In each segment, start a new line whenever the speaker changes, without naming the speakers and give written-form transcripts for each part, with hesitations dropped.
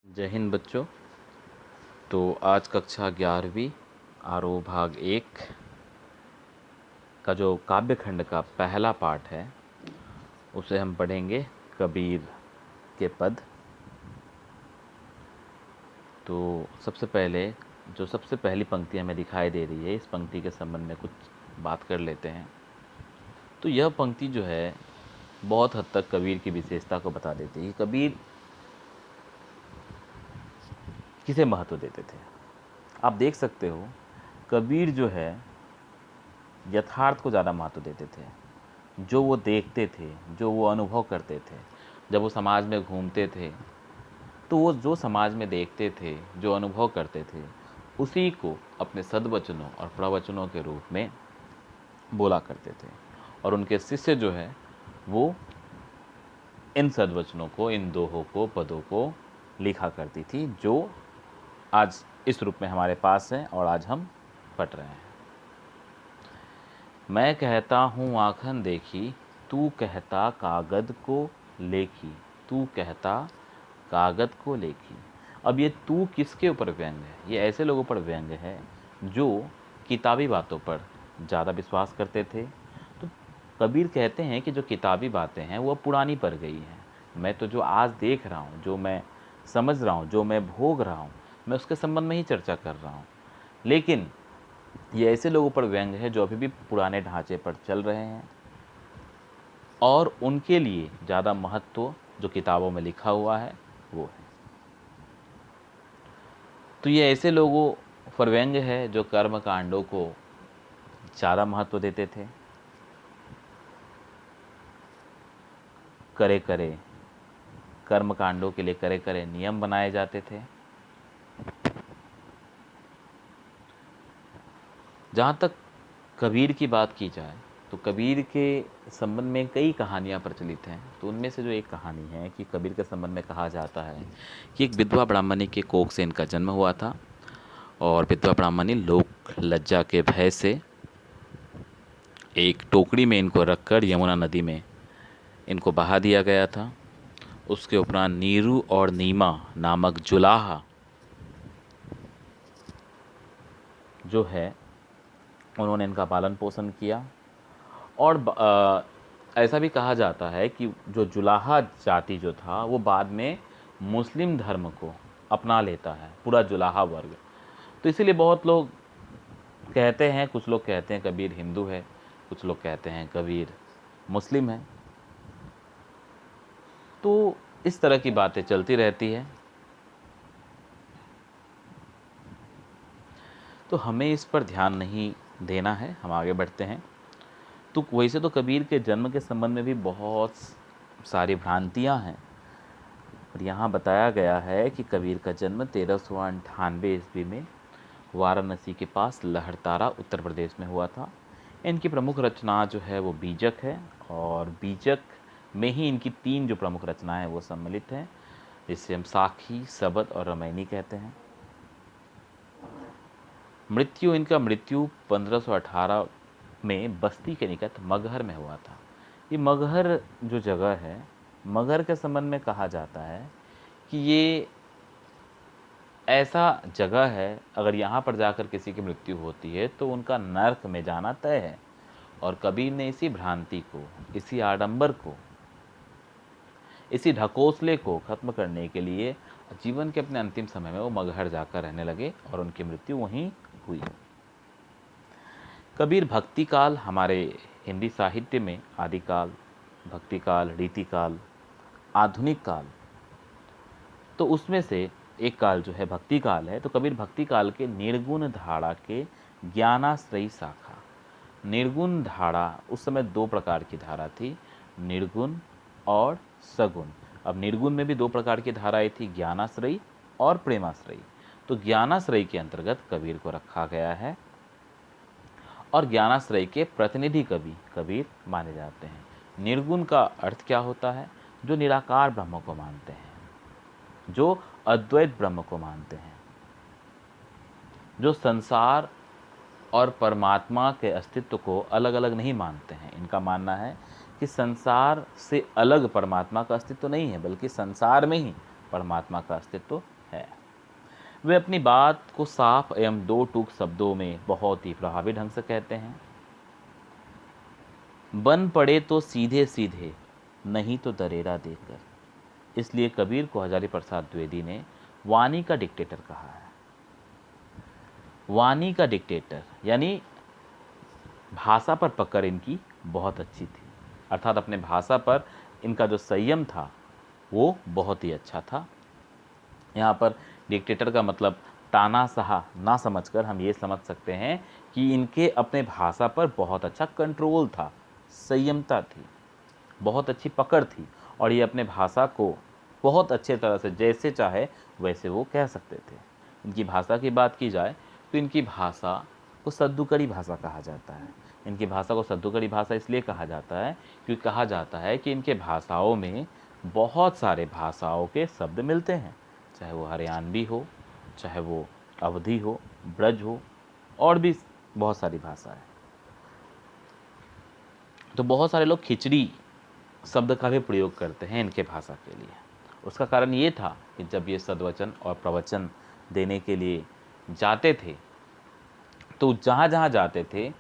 जय हिंद बच्चों। तो आज कक्षा 11वीं आरोह भाग 1 का जो काव्य खंड का पहला पाठ है उसे हम पढ़ेंगे कबीर के पद। तो सबसे पहली पंक्ति हमें दिखाई दे रही है, इस पंक्ति के संबंध में कुछ बात कर लेते हैं। तो यह पंक्ति जो है बहुत हद तक कबीर की विशेषता को बता देती है। कबीर किसे महत्व देते थे। आप देख सकते हो कबीर जो है यथार्थ को ज़्यादा महत्व देते थे। जो वो देखते थे, जो वो अनुभव करते थे, जब वो समाज में घूमते थे तो वो जो समाज में देखते थे, जो अनुभव करते थे, उसी को अपने सद्वचनों और प्रवचनों के रूप में बोला करते थे। और उनके शिष्य जो है वो इन सद्वचनों को, इन दोहों को, पदों को लिखा करती थी, जो आज इस रूप में हमारे पास है और आज हम पढ़ रहे हैं। मैं कहता हूँ आँखन देखी, तू कहता कागद को लेखी, तू कहता कागद को लेखी। अब ये तू किसके ऊपर व्यंग है? ये ऐसे लोगों पर व्यंग है जो किताबी बातों पर ज़्यादा विश्वास करते थे। तो कबीर कहते हैं कि जो किताबी बातें हैं वो पुरानी पड़ गई हैं। मैं तो जो आज देख रहा हूँ, जो मैं समझ रहा हूँ, जो मैं भोग रहा हूँ, मैं उसके संबंध में ही चर्चा कर रहा हूँ। लेकिन ये ऐसे लोगों पर व्यंग है जो अभी भी पुराने ढांचे पर चल रहे हैं और उनके लिए ज़्यादा महत्व जो किताबों में लिखा हुआ है वो है। तो ये ऐसे लोगों पर व्यंग है जो कर्म कांडों को ज़्यादा महत्व देते थे। करे करे कर्म कांडों के लिए करे करे नियम बनाए जाते थे। जहाँ तक कबीर की बात की जाए तो कबीर के संबंध में कई कहानियाँ प्रचलित हैं। तो उनमें से जो एक कहानी है कि कबीर के संबंध में कहा जाता है कि एक विधवा ब्राह्मणी के कोख से इनका जन्म हुआ था और विधवा ब्राह्मणी लोक लज्जा के भय से एक टोकरी में इनको रखकर यमुना नदी में इनको बहा दिया गया था। उसके उपरांत नीरू और नीमा नामक जुलाहा जो है उन्होंने इनका पालन पोषण किया। और ऐसा भी कहा जाता है कि जो जुलाहा जाति जो था वो बाद में मुस्लिम धर्म को अपना लेता है, पूरा जुलाहा वर्ग। तो इसीलिए बहुत लोग कहते हैं, कुछ लोग कहते हैं कबीर हिंदू है, कुछ लोग कहते हैं कबीर मुस्लिम है। तो इस तरह की बातें चलती रहती है। तो हमें इस पर ध्यान नहीं देना है, हम आगे बढ़ते हैं। तो वैसे तो कबीर के जन्म के संबंध में भी बहुत सारी भ्रांतियां हैं। और यहाँ बताया गया है कि कबीर का जन्म 1398 ईस्वी में वाराणसी के पास लहरतारा उत्तर प्रदेश में हुआ था। इनकी प्रमुख रचना जो है वो बीजक है और बीजक में ही इनकी 3 जो प्रमुख रचनाएं हैं वो सम्मिलित हैं, जिसे हम साखी, सबद और रामायणी कहते हैं। इनका मृत्यु 1518 में बस्ती के निकट मगहर में हुआ था। ये मगहर जो जगह है, मगहर के संबंध में कहा जाता है कि ये ऐसा जगह है, अगर यहाँ पर जाकर किसी की मृत्यु होती है तो उनका नरक में जाना तय है। और कबीर ने इसी भ्रांति को, इसी आडंबर को, इसी ढकोसले को खत्म करने के लिए जीवन के अपने अंतिम समय में वो मगहर जाकर रहने लगे और उनकी मृत्यु वहीं हुई। कबीर भक्ति काल, हमारे हिंदी साहित्य में आदिकाल, भक्ति काल, रीतिकाल, आधुनिक काल, तो उसमें से एक काल जो है भक्ति काल है। तो कबीर भक्ति काल के निर्गुण धारा के ज्ञानाश्रयी शाखा। निर्गुण धारा, उस समय 2 प्रकार की धारा थी, निर्गुण और सगुण। अब निर्गुण में भी 2 प्रकार की धाराएं थी, ज्ञानाश्रयी और प्रेमाश्रयी। तो ज्ञानाश्रयी के अंतर्गत कबीर को रखा गया है और ज्ञानाश्रयी के प्रतिनिधि कबीर माने जाते हैं। निर्गुण का अर्थ क्या होता है? जो निराकार ब्रह्म को मानते हैं, जो अद्वैत ब्रह्म को मानते हैं, जो संसार और परमात्मा के अस्तित्व को अलग अलग नहीं मानते हैं। इनका मानना है कि संसार से अलग परमात्मा का अस्तित्व नहीं है, बल्कि संसार में ही परमात्मा का अस्तित्व है। वे अपनी बात को साफ एवं दो टूक शब्दों में बहुत ही प्रभावी ढंग से कहते हैं। बन पड़े तो सीधे सीधे, नहीं तो दरेरा देकर। इसलिए कबीर को हजारी प्रसाद द्विवेदी ने वाणी का डिक्टेटर कहा है। वाणी का डिक्टेटर यानी भाषा पर पकड़ इनकी बहुत अच्छी थी, अर्थात अपने भाषा पर इनका जो संयम था वो बहुत ही अच्छा था। यहाँ पर डिक्टेटर का मतलब तानाशाह ना समझकर हम ये समझ सकते हैं कि इनके अपने भाषा पर बहुत अच्छा कंट्रोल था, संयमता थी, बहुत अच्छी पकड़ थी, और ये अपने भाषा को बहुत अच्छे तरह से जैसे चाहे वैसे वो कह सकते थे। इनकी भाषा की बात की जाए तो इनकी भाषा को सद्दुकड़ी भाषा कहा जाता है। इनकी भाषा को सद्दुकड़ी भाषा इसलिए कहा जाता है क्योंकि कहा जाता है कि इनके भाषाओं में बहुत सारे भाषाओं के शब्द मिलते हैं, चाहे वो हरियाणवी हो, चाहे वो अवधी हो, ब्रज हो, और भी बहुत सारी भाषा है। तो बहुत सारे लोग खिचड़ी शब्द का भी प्रयोग करते हैं इनके भाषा के लिए। उसका कारण ये था कि जब ये सद्वचन और प्रवचन देने के लिए जाते थे तो जहाँ जहाँ जाते थे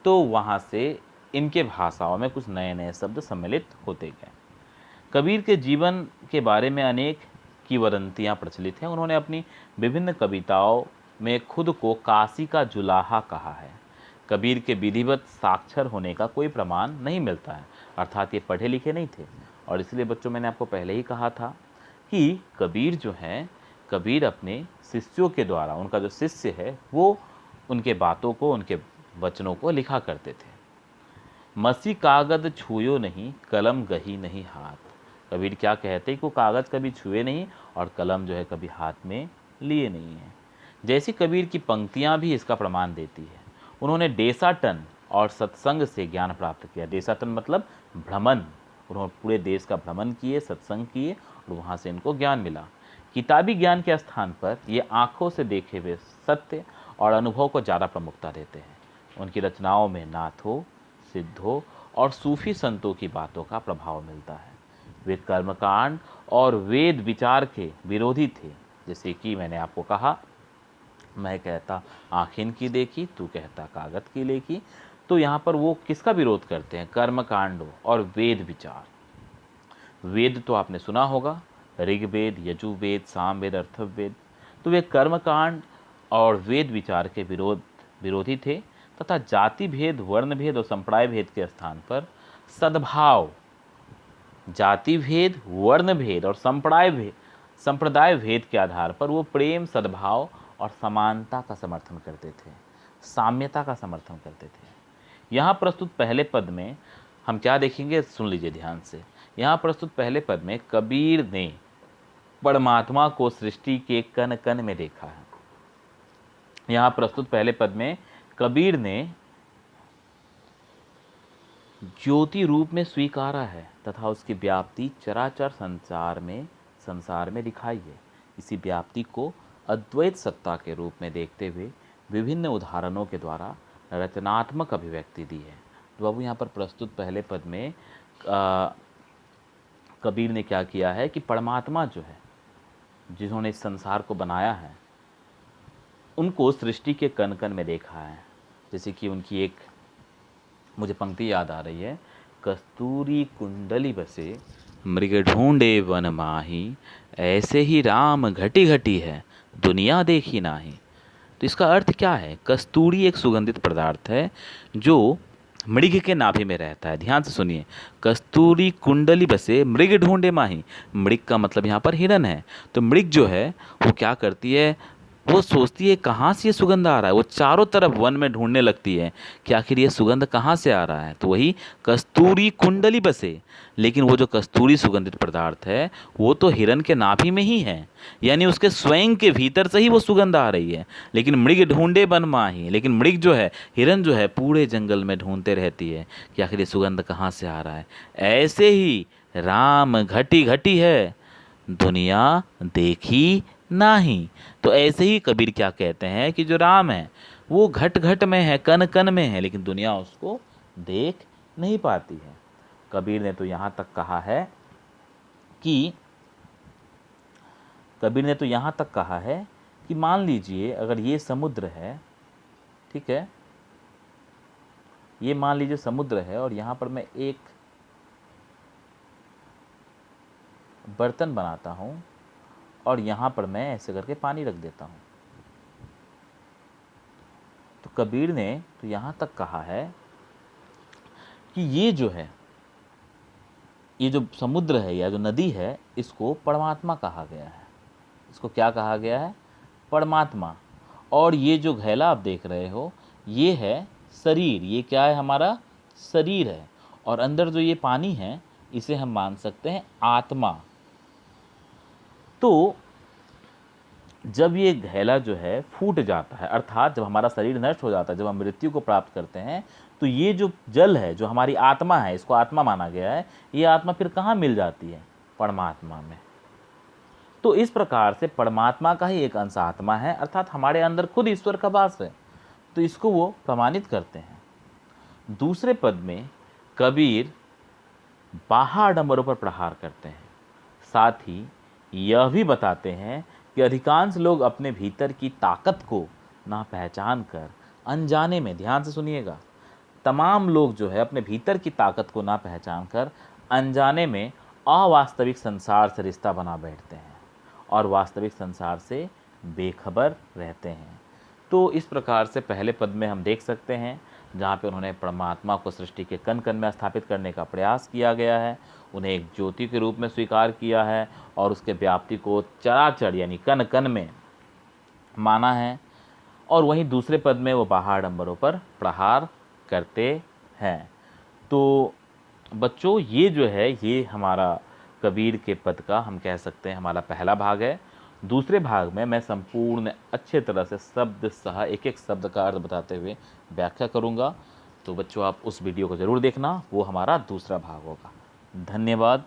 तो वहाँ से इनके भाषाओं में कुछ नए नए शब्द सम्मिलित होते गए। कबीर के जीवन के बारे में अनेक किंवदंतियाँ प्रचलित हैं। उन्होंने अपनी विभिन्न कविताओं में खुद को काशी का जुलाहा कहा है। कबीर के विधिवत साक्षर होने का कोई प्रमाण नहीं मिलता है, अर्थात ये पढ़े लिखे नहीं थे। और इसलिए बच्चों, मैंने आपको पहले ही कहा था कि कबीर जो है, कबीर अपने शिष्यों के द्वारा, उनका जो शिष्य है वो उनके बातों को, उनके वचनों को लिखा करते थे। मसी कागज छुयो नहीं, कलम गही नहीं हाथ। कबीर क्या कहते हैं कि वो कागज़ कभी छुए नहीं और कलम जो है कभी हाथ में लिए नहीं है। जैसी कबीर की पंक्तियाँ भी इसका प्रमाण देती है। उन्होंने देशाटन और सत्संग से ज्ञान प्राप्त किया। देशाटन मतलब भ्रमण, उन्होंने पूरे देश का भ्रमण किए, सत्संग किए और वहाँ से इनको ज्ञान मिला। किताबी ज्ञान के स्थान पर ये आँखों से देखे हुए सत्य और अनुभव को ज़्यादा प्रमुखता देते हैं। उनकी रचनाओं में नाथों, सिद्धों और सूफी संतों की बातों का प्रभाव मिलता है। वे कर्मकांड और वेद विचार के विरोधी थे। जैसे कि मैंने आपको कहा, मैं कहता आँखें की देखी, तू कहता कागज की लेखी। तो यहाँ पर वो किसका विरोध करते हैं? कर्मकांडों और वेद विचार। वेद तो आपने सुना होगा, ऋग्वेद, यजुर्वेद, सामवेद, अथर्ववेद। तो वे कर्मकांड और वेद विचार के विरोधी थे तथा जाति भेद, वर्ण भेद और संप्रदाय भेद के स्थान पर सद्भाव, जाति भेद, वर्ण भेद और संप्रदाय भेद के आधार पर वो प्रेम, सद्भाव और समानता का समर्थन करते थे, साम्यता का समर्थन करते थे। यहाँ प्रस्तुत पहले पद में हम क्या देखेंगे, सुन लीजिए ध्यान से। यहाँ प्रस्तुत पहले पद में कबीर ने परमात्मा को सृष्टि के कण कण में देखा है। यहाँ प्रस्तुत पहले पद में कबीर ने ज्योति रूप में स्वीकारा है तथा उसकी व्याप्ति चराचर संसार में दिखाई है। इसी व्याप्ति को अद्वैत सत्ता के रूप में देखते हुए विभिन्न उदाहरणों के द्वारा रचनात्मक अभिव्यक्ति दी है। तो अब यहाँ पर प्रस्तुत पहले पद में कबीर ने क्या किया है कि परमात्मा जो है, जिन्होंने इस संसार को बनाया है, उनको सृष्टि के कण कण में देखा है। जैसे कि उनकी एक मुझे पंक्ति याद आ रही है, कस्तूरी कुंडली बसे मृग ढूंढे वन माही, ऐसे ही राम घटी घटी है दुनिया देखी नाही। तो इसका अर्थ क्या है? कस्तूरी एक सुगंधित पदार्थ है जो मृग के नाभि में रहता है। ध्यान से सुनिए, कस्तूरी कुंडली बसे मृग ढूंढे माही। मृग का मतलब यहाँ पर हिरन है। तो मृग जो है वो क्या करती है, वो सोचती है कहाँ से ये सुगंध आ रहा है। वो चारों तरफ वन में ढूंढने लगती है कि आखिर ये सुगंध कहाँ से आ रहा है। तो वही कस्तूरी कुंडली बसे, लेकिन वो जो कस्तूरी सुगंधित पदार्थ है वो तो हिरन के नाभि में ही है, यानी उसके स्वयं के भीतर से ही वो सुगंध आ रही है। लेकिन मृग ढूंढे वन माही, लेकिन मृग जो है, हिरन जो है, पूरे जंगल में ढूंढते रहती है कि आखिर ये सुगंध कहाँ से आ रहा है। ऐसे ही राम घटी घटी है दुनिया देखी नाही। तो ऐसे ही कबीर क्या कहते हैं कि जो राम है वो घट घट में है, कण कण में है, लेकिन दुनिया उसको देख नहीं पाती है। कबीर ने तो यहाँ तक कहा है कि कबीर ने तो यहाँ तक कहा है कि मान लीजिए अगर ये समुद्र है, ठीक है, ये मान लीजिए समुद्र है और यहाँ पर मैं एक बर्तन बनाता हूँ और यहाँ पर मैं ऐसे करके पानी रख देता हूँ। तो कबीर ने तो यहाँ तक कहा है कि ये जो है, ये जो समुद्र है या जो नदी है, इसको परमात्मा कहा गया है। इसको क्या कहा गया है? परमात्मा। और ये जो घैला आप देख रहे हो, ये है शरीर। ये क्या है? हमारा शरीर है। और अंदर जो ये पानी है, इसे हम मान सकते हैं आत्मा। तो जब ये घैला जो है फूट जाता है, अर्थात जब हमारा शरीर नष्ट हो जाता है, जब हम मृत्यु को प्राप्त करते हैं, तो ये जो जल है, जो हमारी आत्मा है, इसको आत्मा माना गया है, ये आत्मा फिर कहाँ मिल जाती है? परमात्मा में। तो इस प्रकार से परमात्मा का ही एक अंश आत्मा है, अर्थात हमारे अंदर खुद ईश्वर का वास है। तो इसको वो प्रमाणित करते हैं। दूसरे पद में कबीर बाह्याडंबरों पर प्रहार करते हैं। साथ ही यह भी बताते हैं कि अधिकांश लोग अपने भीतर की ताकत को ना पहचान कर अनजाने में, ध्यान से सुनिएगा, तमाम लोग जो है अपने भीतर की ताकत को ना पहचान कर अनजाने में अवास्तविक संसार से रिश्ता बना बैठते हैं और वास्तविक संसार से बेखबर रहते हैं। तो इस प्रकार से पहले पद में हम देख सकते हैं जहाँ पे उन्होंने परमात्मा को सृष्टि के कण कण में स्थापित करने का प्रयास किया गया है, उन्हें एक ज्योति के रूप में स्वीकार किया है और उसके व्याप्ति को चराचर यानी कण कण में माना है। और वहीं दूसरे पद में वो बाह्याडंबरों पर प्रहार करते हैं। तो बच्चों, ये जो है, ये हमारा कबीर के पद का हम कह सकते हैं हमारा पहला भाग है। दूसरे भाग में मैं संपूर्ण अच्छे तरह से शब्द सह एक एक शब्द का अर्थ बताते हुए व्याख्या करूँगा। तो बच्चों, आप उस वीडियो को ज़रूर देखना, वो हमारा दूसरा भाग होगा। धन्यवाद।